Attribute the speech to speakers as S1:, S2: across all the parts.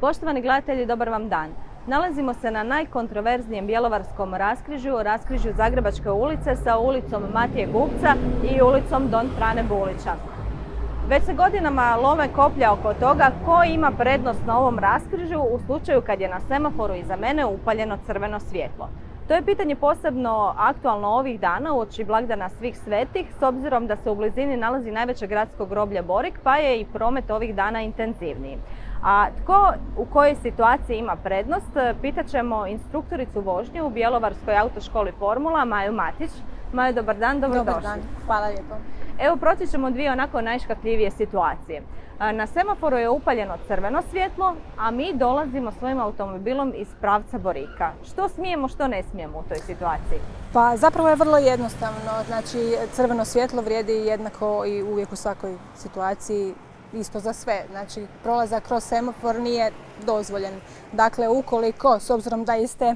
S1: Poštovani gledatelji, dobar vam dan. Nalazimo se na najkontroverznijem bjelovarskom raskrižju Zagrebačke ulice sa ulicom Matije Gubca i ulicom Don Frane Bulića. Već se godinama lome koplja oko toga ko ima prednost na ovom raskrižju u slučaju kad je na semaforu iza mene upaljeno crveno svjetlo. To je pitanje posebno aktualno ovih dana uoči blagdana Svih svetih, s obzirom da se u blizini nalazi najveće gradsko groblje Borik, pa je i promet ovih dana intenzivniji. A tko u kojoj situaciji ima prednost, pitat ćemo instruktoricu vožnje u Bjelovarskoj autoškoli Formula, Maju Matić. Maju, dobar dan, dobrodošli.
S2: Dobar dan, hvala lijepo.
S1: Evo, proći ćemo dvije onako najškakljivije situacije. Na semaforu je upaljeno crveno svjetlo, a mi dolazimo svojim automobilom iz pravca Borika. Što smijemo, što ne smijemo u toj situaciji?
S2: Pa zapravo je vrlo jednostavno. Znači, crveno svjetlo vrijedi jednako i uvijek u svakoj situaciji, isto za sve. Znači, prolazak kroz semafor nije dozvoljen. Dakle, ukoliko, s obzirom da iste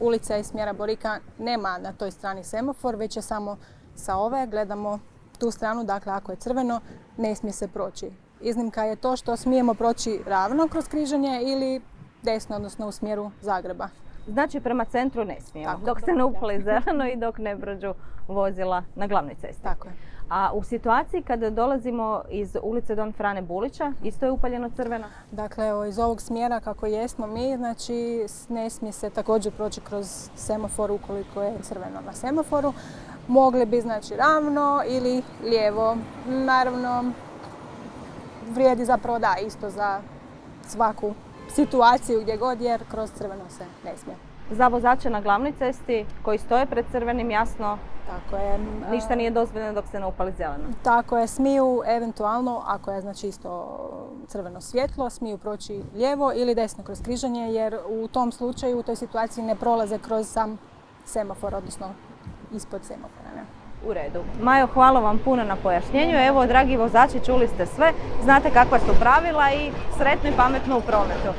S2: ulica iz smjera Borika nema na toj strani semafor, već je samo sa ove, gledamo tu stranu, dakle ako je crveno, ne smije se proći. Iznimka je to što smijemo proći ravno kroz križanje ili desno, odnosno u smjeru Zagreba.
S1: Znači prema centru ne smijemo,
S2: Tako,
S1: dok se ne upali zeleno i dok ne prođu vozila na glavnoj cesti.
S2: Tako je.
S1: A u situaciji kada dolazimo iz ulice Don Frane Bulića, isto je upaljeno crveno?
S2: Dakle, evo, iz ovog smjera kako jesmo mi, znači ne smije se također proći kroz semafor ukoliko je crveno na semaforu. Mogli bi znači ravno ili lijevo. Naravno, vrijedi zapravo da isto za svaku situaciju gdje god, jer kroz crveno se ne smije.
S1: Za vozače na glavnoj cesti koji stoje pred crvenim, jasno,
S2: Tako je.
S1: ništa nije dozvoljeno dok se ne upali zeleno.
S2: Tako je, smiju eventualno, ako je znači isto crveno svjetlo, smiju proći lijevo ili desno kroz križanje, jer u tom slučaju, u toj situaciji ne prolaze kroz sam semafor, odnosno ispod semafora. Ne?
S1: U redu. Majo, hvala vam puno na pojašnjenju. Evo, dragi vozači, čuli ste sve, znate kakva su pravila i sretno i pametno u prometu.